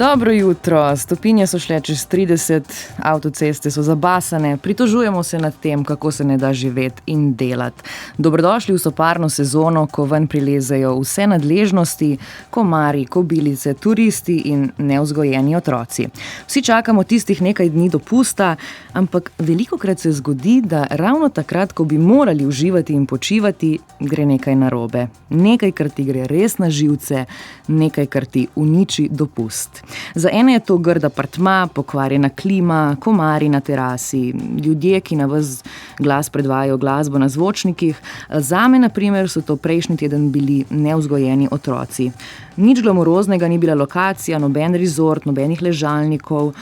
Dobro jutro, stopinje so šle čez 30, avtoceste so zabasane, pritožujemo se nad tem, kako se ne da živeti in delati. Dobrodošli v soparno sezono, ko ven prilezejo vse nadležnosti, komarji, kobilice, turisti in nevzgojeni otroci. Vsi čakamo tistih nekaj dni dopusta, ampak velikokrat se zgodi, da ravno takrat, ko bi morali uživati in počivati, gre nekaj narobe. Nekaj, kar ti gre res na živce, nekaj, kar ti uniči dopust. Za ene je to grd apartma, pokvarjena klima, komarji na terasi, ljudje, ki na ves glas predvajajo glasbo na zvočnikih. Zame, na primer, so to prejšnji teden bili nevzgojeni otroci. Nič glamoroznega ni bila lokacija, noben resort, nobenih ležalnikov,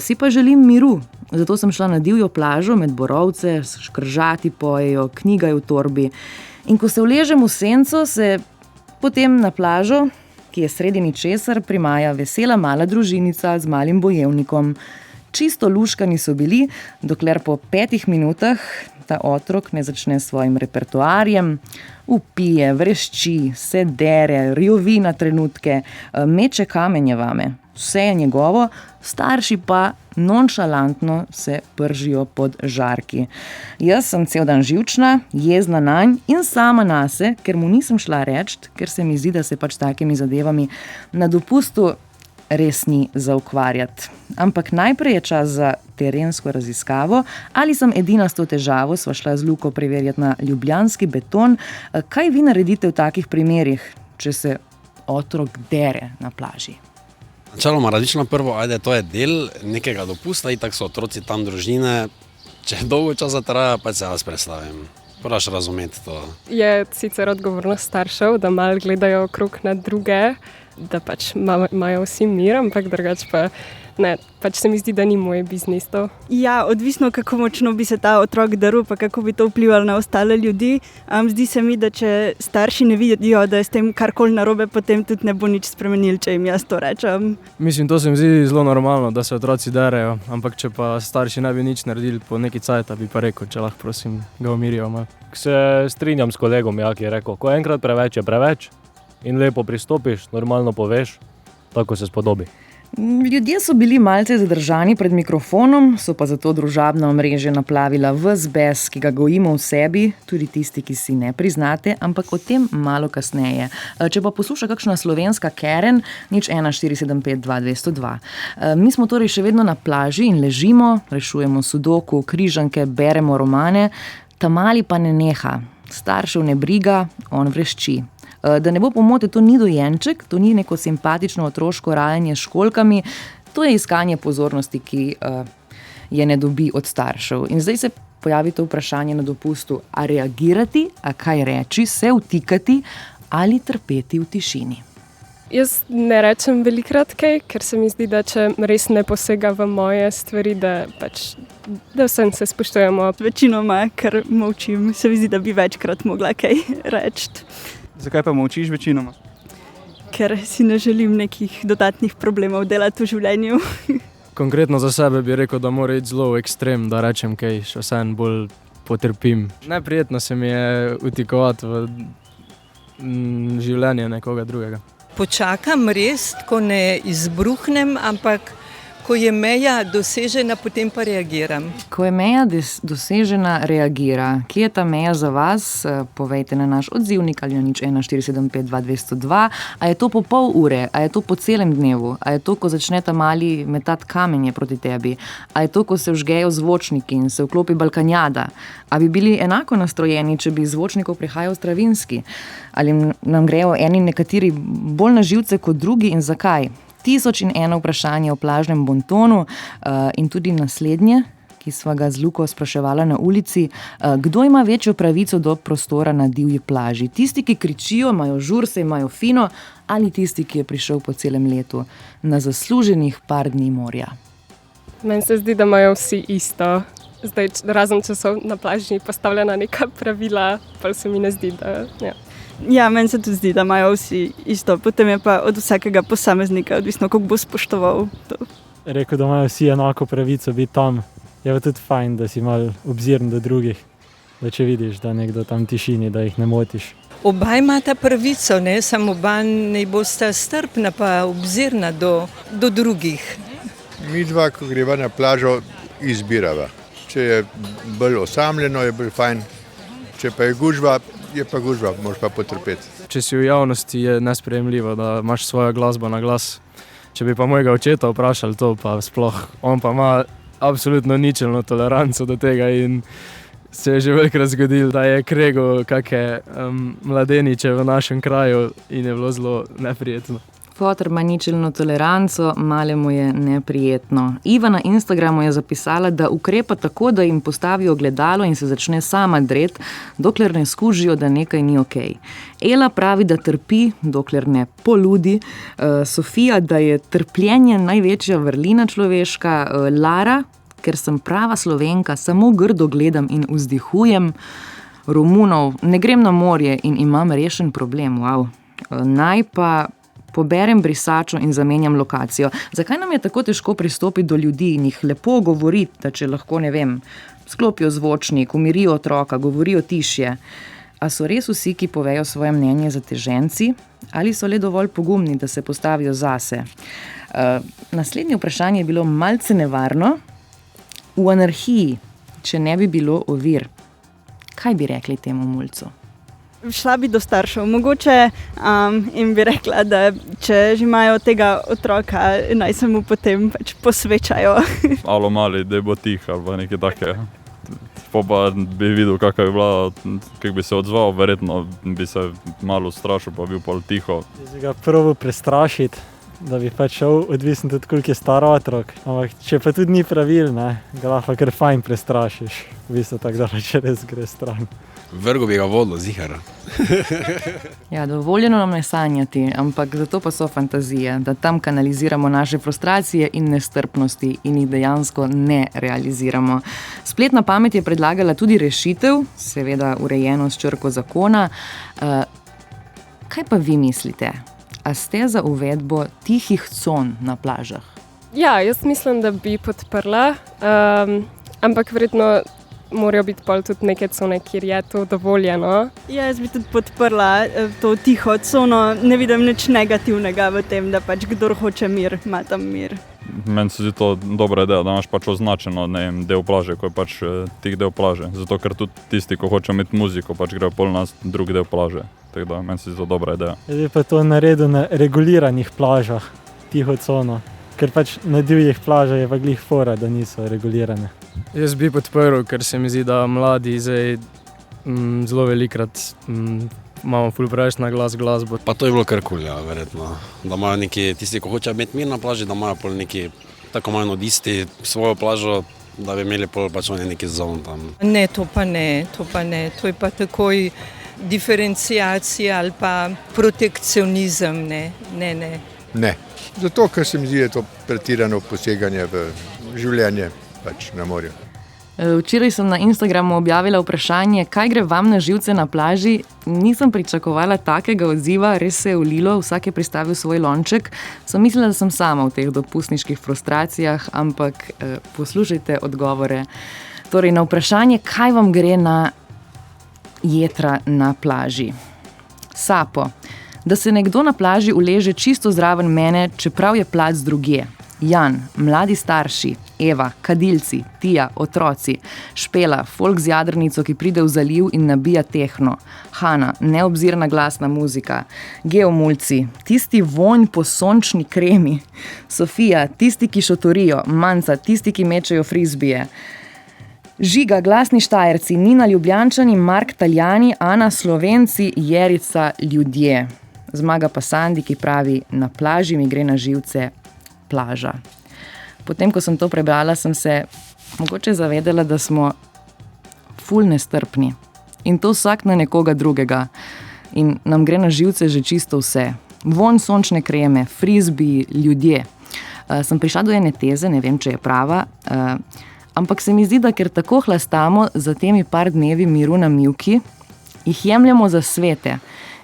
si pa želim miru. Zato sem šla na divjo plažo med borovce, škržati pojejo, knjiga je v torbi. In ko se uležem v senco, se potem na plažo, ki je sredi ničesar, primaja vesela mala družinica z malim bojevnikom. Čisto luškani so bili, dokler po 5 minutah ta otrok ne začne s svojim repertoarjem, vpije, vrešči, se dere, rjovi na trenutke, meče kamenje vame. Vse je njegovo, starši pa nonšalantno se pržijo pod žarki. Jaz sem cel dan živčna, jezna nanj in sama nase, ker mu nisem šla reč, ker se mi zdi, da se pač takimi zadevami na dopustu res ni za ukvarjati. Ampak najprej je čas za terensko raziskavo. Ali sem edina s to težavo, sva šla z Luko preverjati na ljubljanski beton. Kaj vi naredite v takih primerih, če se otrok dere na plaži? Načeloma različno prvo, to je del nekega dopusta, itak so otroci tam družine, če dolgo časa traja, pa se jaz preslavim. Moraš razumeti to. Je sicer odgovornost staršev, da malo gledajo okrog na druge, da pač imajo vsi mir, ampak drugače pa ne, pač se mi zdi, da ni moj biznis to. Ja, odvisno kako močno bi se ta otrok daril, pa kako bi to vplivalo na ostale ljudi. Zdi se mi, da če starši ne vidijo, da je s tem karkoli narobe, potem tudi ne bo nič spremenil, če jim jaz to rečem. Mislim, to se mi zdi zelo normalno, da se otroci derejo, ampak če pa starši ne bi nič naredili po neki cajt, bi pa rekel, če lahko prosim ga umirijo. Se strinjam s kolegom, ki je rekel, ko enkrat preveč je preveč in lepo pristopiš, normalno poveš, tako se spodobi. Ljudje so bili malce zadržani pred mikrofonom, so pa zato družabna omrežja naplavila ves bes, ki ga gojimo v sebi, tudi tisti, ki si ne priznate, ampak o tem malo kasneje. Če pa posluša kakšna slovenska Karen, 01475 2202. Mi smo torej še vedno na plaži in ležimo, rešujemo sudoku, križanke, beremo romane, ta mali pa ne neha. Staršev ne briga, on vrešči. Da ne bo pomote, to ni dojenček, to ni neko simpatično otroško rajanje s školjkami, to je iskanje pozornosti, ki je ne dobi od staršev. In zdaj se pojavi to vprašanje na dopustu, a reagirati, a kaj reči, se vtikati ali trpeti v tišini. Jaz ne rečem velikrat kaj, ker se mi zdi, da če res ne posega v moje stvari, da vsem se spoštujemo. Večinoma, ker molčim, se mi zdi, da bi večkrat mogla kaj reči. Zakaj pa molčiš večinoma? Ker si ne želim nekih dodatnih problemov delati v življenju. Konkretno za sebe bi rekel, da mora iti zelo v ekstrem, da rečem kaj, še vseeno bolj potrpim. Neprijetno se mi je vtikovati v življenje nekoga drugega. Počakam res, ko ne izbruhnem, ampak ko je meja dosežena, potem pa reagiram. Ko je meja dosežena, reagira. Kje je ta meja za vas? Povejte na naš odzivnik ali na 01475 2202. A je to po pol ure? A je to po celem dnevu? A je to, ko začne ta mali metati kamenje proti tebi? A je to, ko se vžgejo zvočniki in se vklopi balkanjada? A bi bili enako nastrojeni, če bi zvočnikov prihajal Stravinski? Ali nam grejo eni nekateri bolj na živce kot drugi in zakaj? 1001 vprašanje o plažnem bontonu in tudi naslednje, ki sva ga z Luko spraševala na ulici. Kdo ima večjo pravico do prostora na divji plaži? Tisti, ki kričijo, imajo žur, se imajo fino, ali tisti, ki je prišel po celem letu na zasluženih par dni morja? Meni se zdi, da imajo vsi isto. Zdaj, razen če so na plaži postavljena neka pravila, pa se mi ne zdi, da... Ja, meni se tudi zdi, da imajo vsi isto. Potem je pa od vsakega posameznika odvisno, kako bo spoštoval to. Rekel, da imajo vsi enako pravico biti tam. Je pa tudi fajn, da si malo obziren do drugih. da če vidiš, da nekdo tam tišini, da jih ne motiš. Oba imata pravico, ne? Samo oba ne bosta strpna pa obzirna do drugih. Mi dva, ko greva na plažo, izbirava. Če je bolj osamljeno, je bolj fajn. Če pa je gužva, moraš pa potrpeti. Če si v javnosti, je nesprejemljivo, da imaš svojo glasbo na glas. Če bi pa mojega očeta vprašali to, pa sploh, on pa ima absolutno ničelno toleranco do tega in se je že velikokrat zgodilo, da je kregal kakšne mladeniče v našem kraju in je bilo zelo neprijetno. Fotor ima ničelno toleranco, malemu je neprijetno. Iva na Instagramu je zapisala, da ukrepa tako, da jim postavijo ogledalo in se začne sama dret, dokler ne skužijo, da nekaj ni okej. Ela pravi, da trpi, dokler ne poludi. Sofija, da je trpljenje največja vrlina človeška. Lara, ker sem prava Slovenka, samo grdo gledam in vzdihujem. Romunov, ne grem na morje in imam rešen problem. Wow. Naj pa poberem brisačo in zamenjam lokacijo. Zakaj nam je tako težko pristopiti do ljudi in jih lepo govoriti, da če lahko, ne vem, sklopijo zvočnik, umirijo otroka, govorijo tišje? A so res vsi, ki povejo svoje mnenje, zateženci? Ali so le dovolj pogumni, da se postavijo zase? Naslednje vprašanje je bilo malce nevarno. V anarhiji, če ne bi bilo ovir, kaj bi rekli temu mulcu? Šla bi do staršev, mogoče in bi rekla, da če že imajo tega otroka, naj se mu potem pač posvečajo. Alo mali, da bo tih ali nekaj take. Pa bi videl, kako bi bila, kako bi se odzval, verjetno bi se malo strašil, pa bil pol tiho. Bi ga probal prestrašiti, da bi pač šel, odvisno tudi, koliko je star otrok. Ampak če pa tudi ni pravil, ne, ga lahko kar fajn prestrašiš. V bistvu tako, da če res gre stran. Vrgo bi ga vodilo, zihar. Ja, dovoljeno nam je sanjati, ampak zato pa so fantazije, da tam kanaliziramo naše frustracije in nestrpnosti in jih dejansko ne realiziramo. Spletna pamet je predlagala tudi rešitev, seveda urejeno s črko zakona. Kaj pa vi mislite? A ste za uvedbo tihih con na plažah? Ja, jaz mislim, da bi podprla, ampak verjetno morajo biti pol tudi neke cone, kjer je to dovoljeno. Ja, jaz bi tudi podprla to tiho cono. Ne vidim nič negativnega v tem, da pač kdor hoče mir, ima tam mir. Meni se zdi to dobra ideja, da imaš pač označeno del plaže, ko je pač tih del plaže. Zato, ker tudi tisti, ko hoče imeti muziko, pač grejo pol na drugi del plaže. Tako da meni se zdi to dobra ideja. Jaz bi pa to naredil na reguliranih plažah, tiho cono. Ker pač na divjih plažah je pa glih fora, da niso regulirane. Jaz bi podprl, ker se mi zdi, da mladi zdaj zelo velikrat imamo ful preveč na glasbo. Pa to je bilo kar kul, ja, verjetno. Da imajo neki tisti, ko hočejo imeti mir na plaži, da imajo pol neki tako malo nodisti svojo plažo, da bi imeli pol pač oni neki zon tam. Ne, to pa ne. To je pa takoj diferenciacija ali pa protekcionizem, ne. Ne, zato ker se mi zdi, da je to pretirano poseganje v življenje pač na morju. Včeraj sem na Instagramu objavila vprašanje, kaj gre vam na živce na plaži. Nisem pričakovala takega odziva, res se je ulilo, vsak je pristavil svoj lonček. Sem mislila, da sem sama v teh dopustniških frustracijah, ampak poslušajte odgovore. Torej, na vprašanje, kaj vam gre na jetra na plaži. Sapo. Da se nekdo na plaži uleže čisto zraven mene, čeprav je plac drugje. Jan, mladi starši, Eva, kadilci, Tija, otroci, Špela, folk z jadrnico, ki pride v zaliv in nabija tehno, Hana, neobzirna glasna muzika, geomulci, tisti vonj po sončni kremi, Sofija, tisti, ki šotorijo, Manca, tisti, ki mečejo frizbije, Žiga, glasni Štajerci, Nina, Ljubljančani, Mark, Taljani, Ana, Slovenci, Jerica, ljudje. Zmaga pa Sandi, ki pravi, na plaži mi gre na živce plaža. Potem, ko sem to prebrala, sem se mogoče zavedala, da smo ful nestrpni. In to vsak na nekoga drugega. In nam gre na živce že čisto vse. Vonj sončne kreme, frizbi, ljudje. Sem prišla do ene teze, ne vem, če je prava, ampak se mi zdi, da ker tako hlastamo za temi par dnevi miru na mivki, jih jemljemo za svete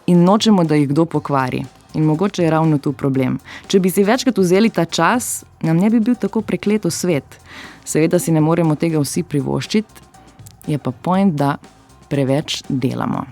in nočemo, da jih kdo pokvari. In mogoče je ravno tu problem. Če bi si večkrat vzeli ta čas, nam ne bi bil tako prekleto svet. Seveda si ne moremo tega vsi privoščiti, je pa point, da preveč delamo.